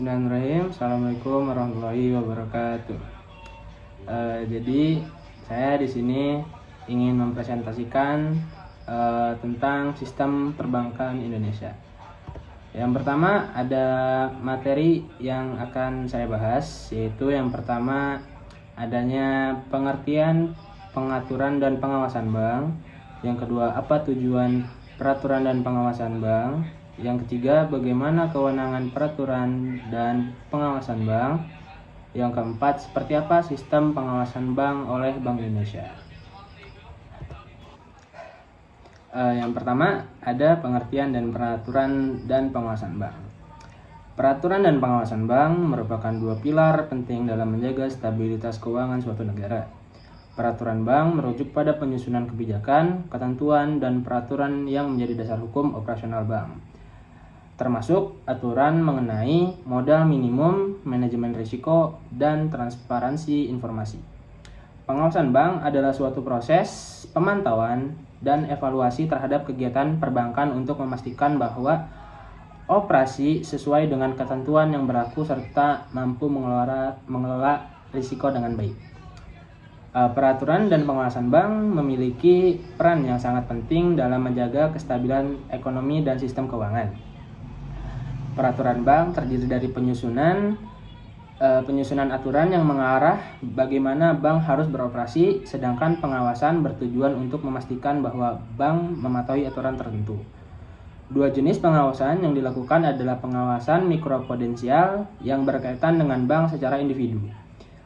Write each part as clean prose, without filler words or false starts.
Bismillahirrahmanirrahim. Assalamualaikum warahmatullahi wabarakatuh. Jadi saya di sini ingin mempresentasikan tentang sistem perbankan Indonesia. Yang pertama ada materi yang akan saya bahas, yaitu yang pertama adanya pengertian, pengaturan dan pengawasan bank. Yang kedua, apa tujuan peraturan dan pengawasan bank. Yang ketiga, bagaimana kewenangan peraturan dan pengawasan bank. Yang keempat, seperti apa sistem pengawasan bank oleh Bank Indonesia. Yang pertama, ada pengertian dan peraturan dan pengawasan bank. Peraturan dan pengawasan bank merupakan dua pilar penting dalam menjaga stabilitas keuangan suatu negara. Peraturan bank merujuk pada penyusunan kebijakan, ketentuan, dan peraturan yang menjadi dasar hukum operasional bank, termasuk aturan mengenai modal minimum, manajemen risiko, dan transparansi informasi. Pengawasan bank adalah suatu proses pemantauan dan evaluasi terhadap kegiatan perbankan untuk memastikan bahwa operasi sesuai dengan ketentuan yang berlaku serta mampu mengelola risiko dengan baik. Peraturan dan pengawasan bank memiliki peran yang sangat penting dalam menjaga kestabilan ekonomi dan sistem keuangan. Peraturan bank terdiri dari penyusunan aturan yang mengarah bagaimana bank harus beroperasi, sedangkan pengawasan bertujuan untuk memastikan bahwa bank mematuhi aturan tertentu. Dua jenis pengawasan yang dilakukan adalah pengawasan mikroprudensial yang berkaitan dengan bank secara individu,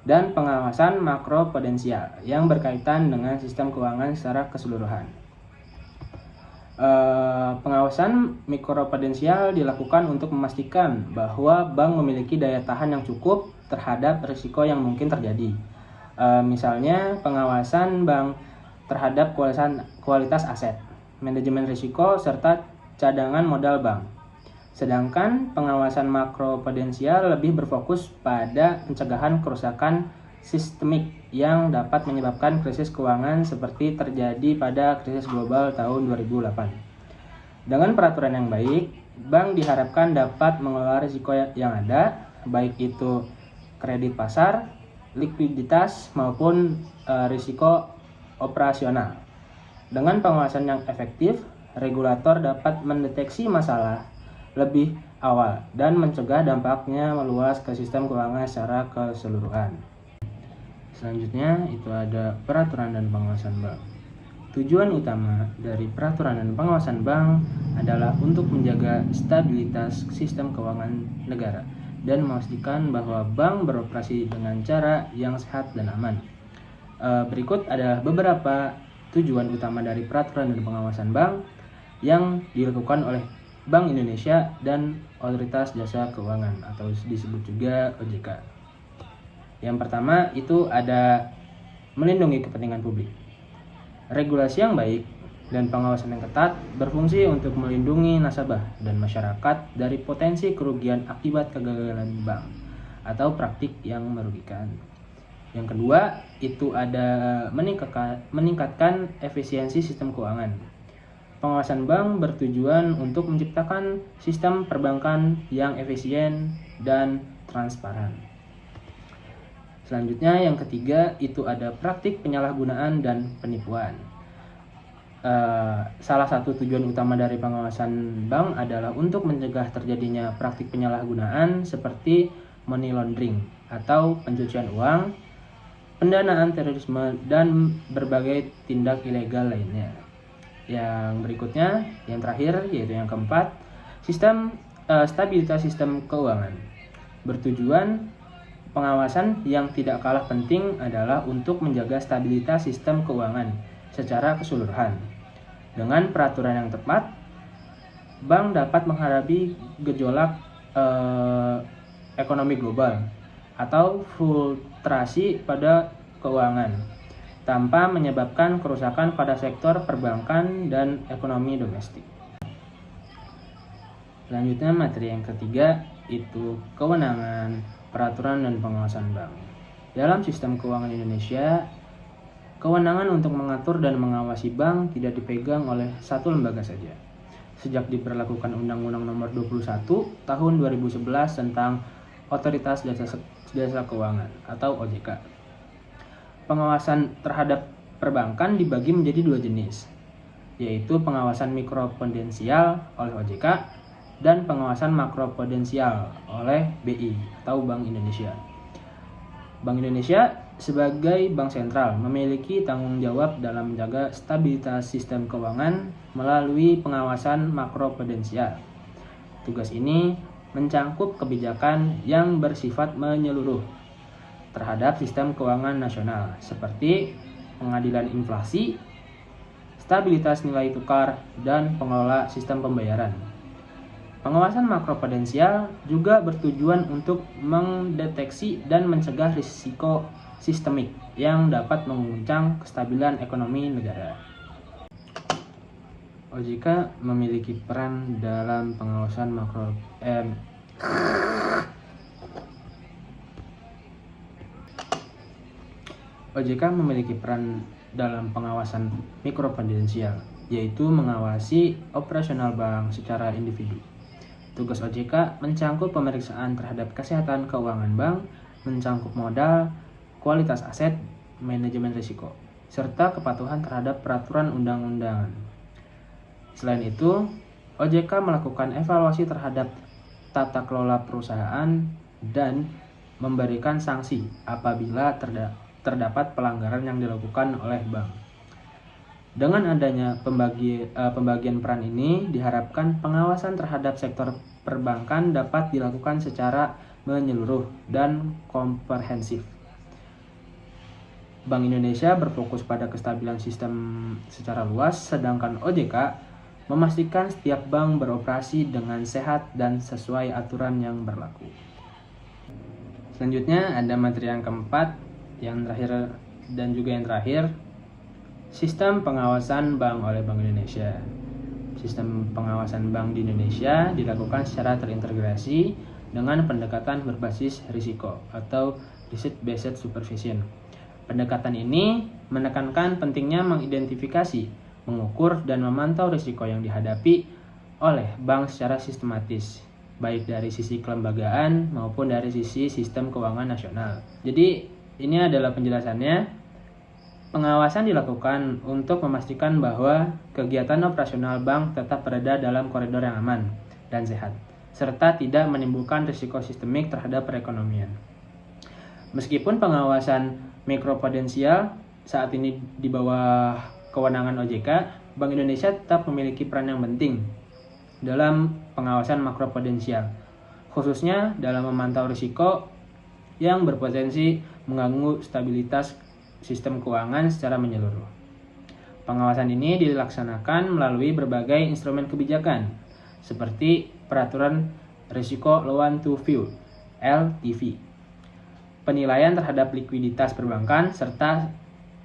dan pengawasan makroprudensial yang berkaitan dengan sistem keuangan secara keseluruhan. Pengawasan mikroprudensial dilakukan untuk memastikan bahwa bank memiliki daya tahan yang cukup terhadap risiko yang mungkin terjadi. Misalnya pengawasan bank terhadap kualitas aset, manajemen risiko, serta cadangan modal bank. Sedangkan pengawasan makroprudensial lebih berfokus pada pencegahan kerusakan sistemik yang dapat menyebabkan krisis keuangan seperti terjadi pada krisis global tahun 2008. Dengan peraturan yang baik, bank diharapkan dapat mengelola risiko yang ada, baik itu kredit pasar, likuiditas, maupun risiko operasional. Dengan pengawasan yang efektif, regulator dapat mendeteksi masalah lebih awal dan mencegah dampaknya meluas ke sistem keuangan secara keseluruhan. Selanjutnya itu ada peraturan dan pengawasan bank. Tujuan utama dari peraturan dan pengawasan bank adalah untuk menjaga stabilitas sistem keuangan negara dan memastikan bahwa bank beroperasi dengan cara yang sehat dan aman. Berikut adalah beberapa tujuan utama dari peraturan dan pengawasan bank yang dilakukan oleh Bank Indonesia dan Otoritas Jasa Keuangan atau disebut juga OJK. Yang pertama itu ada melindungi kepentingan publik. Regulasi yang baik dan pengawasan yang ketat berfungsi untuk melindungi nasabah dan masyarakat dari potensi kerugian akibat kegagalan bank atau praktik yang merugikan. Yang kedua itu ada meningkatkan efisiensi sistem keuangan. Pengawasan bank bertujuan untuk menciptakan sistem perbankan yang efisien dan transparan. Selanjutnya yang ketiga itu ada praktik penyalahgunaan dan penipuan. Salah satu tujuan utama dari pengawasan bank adalah untuk mencegah terjadinya praktik penyalahgunaan seperti money laundering atau pencucian uang, pendanaan terorisme, dan berbagai tindak ilegal lainnya. Yang berikutnya, yang terakhir yaitu yang keempat, stabilitas sistem keuangan. Bertujuan pengawasan yang tidak kalah penting adalah untuk menjaga stabilitas sistem keuangan secara keseluruhan. Dengan peraturan yang tepat, bank dapat menghadapi gejolak ekonomi global atau fluktuasi pada keuangan tanpa menyebabkan kerusakan pada sektor perbankan dan ekonomi domestik. Selanjutnya materi yang ketiga itu kewenangan peraturan dan pengawasan bank. Dalam sistem keuangan Indonesia, kewenangan untuk mengatur dan mengawasi bank tidak dipegang oleh satu lembaga saja. Sejak diberlakukan Undang-Undang Nomor 21 Tahun 2011 tentang Otoritas Jasa Keuangan atau OJK. Pengawasan terhadap perbankan dibagi menjadi dua jenis, yaitu pengawasan mikroprudensial oleh OJK dan pengawasan makroprudensial oleh BI atau Bank Indonesia. Bank Indonesia sebagai bank sentral memiliki tanggung jawab dalam menjaga stabilitas sistem keuangan melalui pengawasan makroprudensial. Tugas ini mencangkup kebijakan yang bersifat menyeluruh terhadap sistem keuangan nasional seperti pengadilan inflasi, stabilitas nilai tukar, dan pengelola sistem pembayaran. Pengawasan makroprudensial juga bertujuan untuk mendeteksi dan mencegah risiko sistemik yang dapat mengguncang kestabilan ekonomi negara. OJK memiliki peran dalam pengawasan OJK memiliki peran dalam pengawasan mikroprudensial, yaitu mengawasi operasional bank secara individu. Tugas OJK mencangkup pemeriksaan terhadap kesehatan keuangan bank, mencangkup modal, kualitas aset, manajemen risiko, serta kepatuhan terhadap peraturan undang-undangan. Selain itu, OJK melakukan evaluasi terhadap tata kelola perusahaan dan memberikan sanksi apabila terdapat pelanggaran yang dilakukan oleh bank. Dengan adanya pembagian peran ini, diharapkan pengawasan terhadap sektor perbankan dapat dilakukan secara menyeluruh dan komprehensif. Bank Indonesia berfokus pada kestabilan sistem secara luas, sedangkan OJK memastikan setiap bank beroperasi dengan sehat dan sesuai aturan yang berlaku. Selanjutnya ada materi yang keempat, yang terakhir dan juga yang terakhir, sistem pengawasan bank oleh Bank Indonesia. Sistem pengawasan bank di Indonesia dilakukan secara terintegrasi dengan pendekatan berbasis risiko atau risk-based supervision. Pendekatan ini menekankan pentingnya mengidentifikasi, mengukur, dan memantau risiko yang dihadapi oleh bank secara sistematis, baik dari sisi kelembagaan maupun dari sisi sistem keuangan nasional. Jadi ini adalah penjelasannya. Pengawasan dilakukan untuk memastikan bahwa kegiatan operasional bank tetap berada dalam koridor yang aman dan sehat, serta tidak menimbulkan risiko sistemik terhadap perekonomian. Meskipun pengawasan mikroprudensial saat ini di bawah kewenangan OJK, Bank Indonesia tetap memiliki peran yang penting dalam pengawasan makroprudensial, khususnya dalam memantau risiko yang berpotensi mengganggu stabilitas sistem keuangan secara menyeluruh. Pengawasan ini dilaksanakan melalui berbagai instrumen kebijakan, seperti Peraturan Risiko Loan to Value (LTV), penilaian terhadap likuiditas perbankan, serta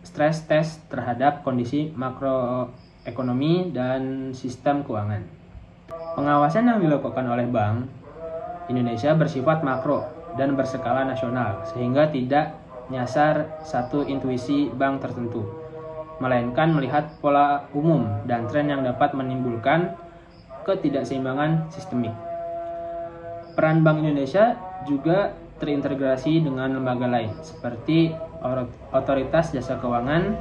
stress test terhadap kondisi makroekonomi dan sistem keuangan. Pengawasan yang dilakukan oleh Bank Indonesia bersifat makro dan berskala nasional, sehingga tidak nyasar satu intuisi bank tertentu, melainkan melihat pola umum dan tren yang dapat menimbulkan ketidakseimbangan sistemik. Peran Bank Indonesia juga terintegrasi dengan lembaga lain seperti Otoritas Jasa Keuangan,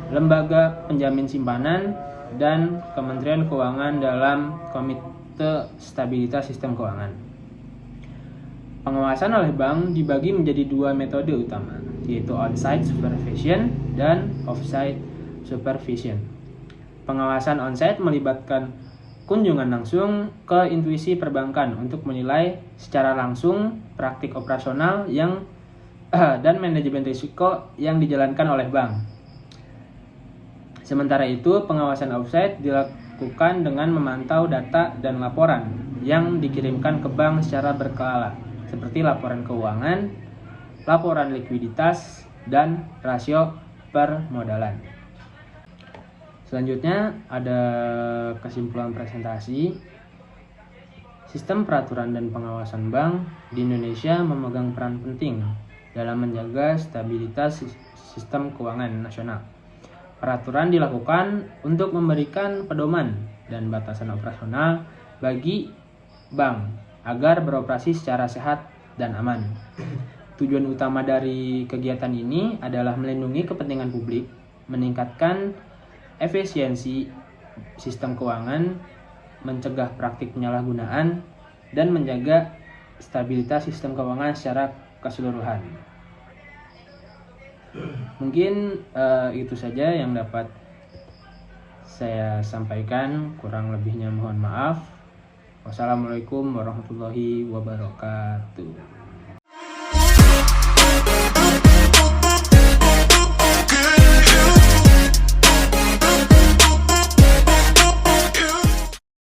Lembaga Penjamin Simpanan, dan Kementerian Keuangan dalam Komite Stabilitas Sistem Keuangan. Pengawasan oleh bank dibagi menjadi dua metode utama, yaitu on-site supervision dan off-site supervision. Pengawasan on-site melibatkan kunjungan langsung ke intuisi perbankan untuk menilai secara langsung praktik operasional dan manajemen risiko yang dijalankan oleh bank. Sementara itu, pengawasan off-site dilakukan dengan memantau data dan laporan yang dikirimkan ke bank secara berkala, seperti laporan keuangan, laporan likuiditas, dan rasio permodalan. Selanjutnya ada kesimpulan presentasi. Sistem peraturan dan pengawasan bank di Indonesia memegang peran penting dalam menjaga stabilitas sistem keuangan nasional. Peraturan dilakukan untuk memberikan pedoman dan batasan operasional bagi bank agar beroperasi secara sehat dan aman. Tujuan utama dari kegiatan ini adalah melindungi kepentingan publik, meningkatkan efisiensi sistem keuangan, mencegah praktik penyalahgunaan, dan menjaga stabilitas sistem keuangan secara keseluruhan. Mungkin itu saja yang dapat saya sampaikan, kurang lebihnya mohon maaf. Wassalamualaikum warahmatullahi wabarakatuh.